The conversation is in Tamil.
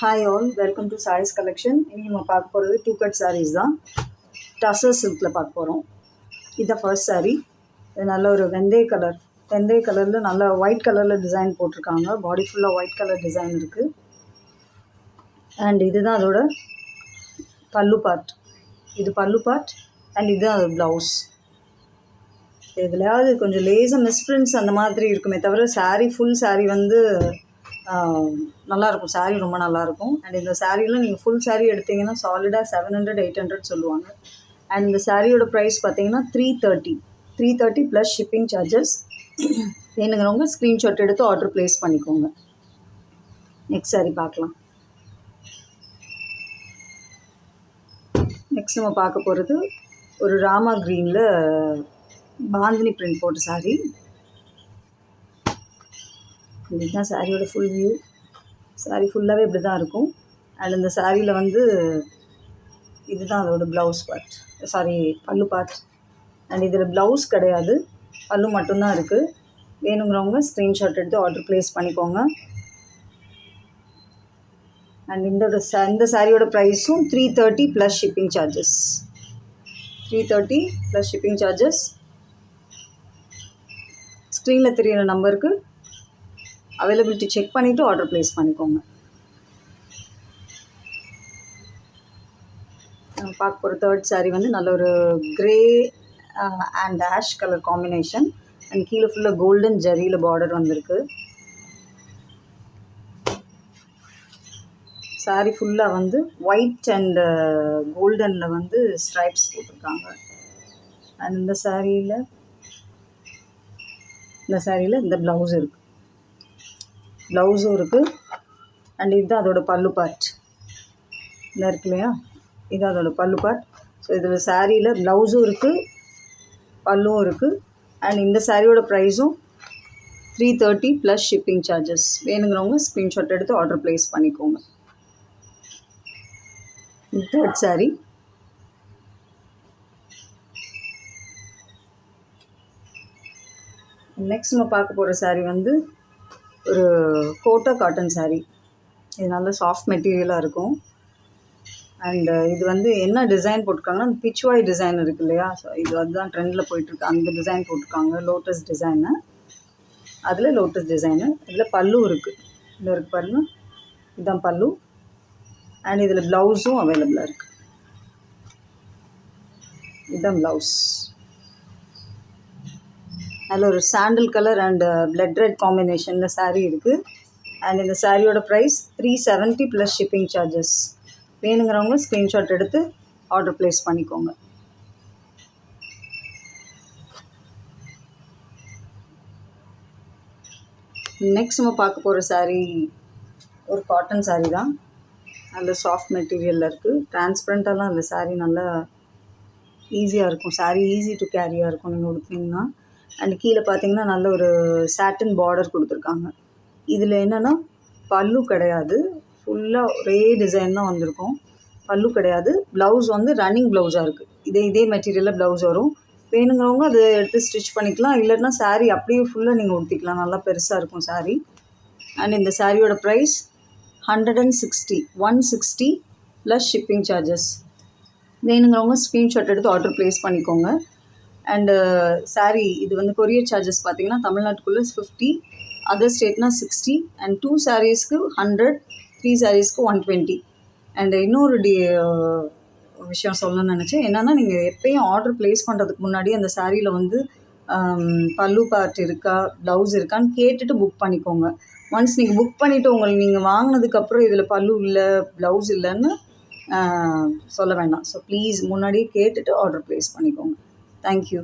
Hi all, welcome to Sarees collection. இன்னைக்கு நம்ம பார்க்க போகிறது 2 cut sarees தான். டசர் சில்கில் பார்க்க போகிறோம். இதுதான் ஃபர்ஸ்ட் saree. இது நல்ல ஒரு வெந்தய கலரில் நல்ல ஒயிட் கலரில் டிசைன் போட்டிருக்காங்க. பாடி ஃபுல்லாக ஒயிட் கலர் டிசைன் இருக்குது. அண்ட் இதுதான் அதோட பல்லு பார்ட். இது பல்லு பார்ட் அண்ட் இதுதான் அது ப்ளவுஸ். எதுலையாவது கொஞ்சம் லேசாக மிஸ்பிரிண்ட்ஸ் அந்த மாதிரி இருக்குமே தவிர saree ஃபுல் saree வந்து நல்லாயிருக்கும். saree ரொம்ப நல்லாயிருக்கும். அண்ட் இந்த சாரியில் நீங்கள் ஃபுல் saree எடுத்திங்கன்னா சாலிடாக 700-800 சொல்லுவாங்க. அண்ட் இந்த சாரியோட ப்ரைஸ் பார்த்தீங்கன்னா 330 ப்ளஸ் ஷிப்பிங் சார்ஜஸ். வேணுங்கிறவங்க ஸ்க்ரீன்ஷாட் எடுத்து ஆர்டர் ப்ளேஸ் பண்ணிக்கோங்க. நெக்ஸ்ட் saree பார்க்கலாம். நெக்ஸ்ட் நம்ம பார்க்க போகிறது ஒரு ராமா க்ரீனில் பாந்தினி பிரிண்ட் போட்ட saree. இதுதான் சாரியோட ஃபுல் வியூ. சாரீ ஃபுல்லாகவே இப்படி தான் இருக்கும். அண்ட் இந்த சாரியில் வந்து இதுதான் அதோட ப்ளவுஸ் பார்ட், பல்லு பார்ட். அண்ட் இதில் ப்ளவுஸ் கிடையாது, பல்லு மட்டும்தான் இருக்குது. வேணுங்கிறவங்க ஸ்க்ரீன்ஷாட் எடுத்து ஆர்டர் ப்ளேஸ் பண்ணிக்கோங்க. அண்ட் இந்த சாரியோட ப்ரைஸும் 330 plus shipping charges. 330 plus shipping charges. ஸ்க்ரீனில் தெரியிற நம்பருக்கு அவைலபிலிட்டி செக் பண்ணிவிட்டு ஆர்டர் ப்ளேஸ் பண்ணிக்கோங்க. நம்ம பார்க்க போகிற தேர்ட் saree வந்து நல்ல ஒரு grey and ash colour combination. And கீழே ஃபுல்லாக கோல்டன் ஜரியில் பார்டர் வந்திருக்கு. saree ஃபுல்லாக வந்து ஒயிட் அண்ட் கோல்டனில் வந்து ஸ்ட்ரைப்ஸ் போட்டிருக்காங்க. அண்ட் இந்த சாரியில் இந்த ப்ளவுஸ் இருக்குது, ப்ளவுஸும் இருக்குது. அண்ட் இதுதான் அதோட பல்லு பார்ட். இதாக இருக்கு இல்லையா, இது அதோட பல்லு பார்ட். ஸோ இதில் சாரியில் ப்ளவுஸும் இருக்குது, பல்லும் இருக்குது. அண்ட் இந்த சாரியோட ப்ரைஸும் 330 ப்ளஸ் ஷிப்பிங் சார்ஜஸ். வேணுங்கிறவங்க ஸ்க்ரீன்ஷாட் எடுத்து ஆர்டர் ப்ளேஸ் பண்ணிக்கோங்க. Third saree. நெக்ஸ்ட் நம்ம பார்க்க போகிற saree வந்து ஒரு கோட்டா காட்டன் saree. இது நல்ல சாஃப்ட் மெட்டீரியலாக இருக்கும். அண்டு இது வந்து என்ன டிசைன் போட்டிருக்காங்கன்னா பிச்வாய் டிசைன் இருக்குது இல்லையா, ஸோ இது அதுதான் ட்ரெண்டில் போயிட்டுருக்கு. அந்த டிசைன் போட்டிருக்காங்க, லோட்டஸ் டிசைனு. அதில் லோட்டஸ் டிசைனு. இதில் பல்லு இருக்குது, இதில் இருக்குது பாருங்க, இதுதான் பல்லு. அண்ட் இதில் ப்ளவுஸும் அவைலபிளாக இருக்குது. இதுதான் ப்ளவுஸ். அதில் ஒரு சாண்டில் கலர் அண்ட் பிளட் ரெட் காம்பினேஷனில் saree இருக்குது. அண்ட் இந்த சாரியோட ப்ரைஸ் 370 ப்ளஸ் ஷிப்பிங் சார்ஜஸ். வேணுங்கிறவங்க ஸ்க்ரீன்ஷாட் எடுத்து ஆர்டர் ப்ளேஸ் பண்ணிக்கோங்க. நெக்ஸ்ட் நம்ம பார்க்க போகிற saree ஒரு காட்டன் saree தான். நல்ல சாஃப்ட் மெட்டீரியலில் இருக்குது. டிரான்ஸ்பரண்ட்டாலாம் இல்லை, saree நல்லா ஈஸியாக இருக்கும். saree ஈஸி டு கேரியாக இருக்கும் நீங்கள் உடுத்திங்கன்னா. அண்ட் கீழே பார்த்தீங்கன்னா நல்ல ஒரு சாட்டின் பார்டர் கொடுத்துருக்காங்க. இதில் என்னென்னா பல்லு கிடையாது, ஃபுல்லாக ஒரே டிசைன் தான் வந்திருக்கும். பல்லு கிடையாது. ப்ளவுஸ் வந்து ரன்னிங் ப்ளவுஸாக இருக்குது. இதே மெட்டீரியலில் ப்ளவுஸ் வரும். வேணுங்கிறவங்க அதை எடுத்து ஸ்டிச் பண்ணிக்கலாம். இல்லைன்னா saree அப்படியே ஃபுல்லாக நீங்கள் உடுத்திக்கலாம். நல்லா பெருசாக இருக்கும் saree. அண்ட் இந்த சாரியோட ப்ரைஸ் 160 ப்ளஸ் ஷிப்பிங் சார்ஜஸ். வேணுங்கிறவங்க ஸ்க்ரீன்ஷாட் எடுத்து ஆர்டர் ப்ளேஸ் பண்ணிக்கோங்க. அண்டு saree இது வந்து கொரியர் சார்ஜஸ் பார்த்தீங்கன்னா தமிழ்நாட்டுக்குள்ளே 50, அதர் ஸ்டேட்னா 60. அண்ட் 2 sareesக்கு 100, 3 sareesக்கு 120. அண்ட் இன்னொரு விஷயம் சொல்லணும்னு நினச்சேன். என்னென்னா நீங்கள் எப்போயும் ஆர்டர் ப்ளேஸ் பண்ணுறதுக்கு முன்னாடி அந்த சாரியில் வந்து பல்லு பார்ட் இருக்கா, ப்ளவுஸ் இருக்கான்னு கேட்டுட்டு புக் பண்ணிக்கோங்க. ஒன்ஸ் நீங்கள் புக் பண்ணிவிட்டு நீங்கள் வாங்கினதுக்கப்புறம் இதில் பல்லு இல்லை, ப்ளவுஸ் இல்லைன்னு சொல்ல வேண்டாம். ஸோ ப்ளீஸ் முன்னாடியே கேட்டுட்டு ஆர்டர் ப்ளேஸ் பண்ணிக்கோங்க. தேங்க்யூ.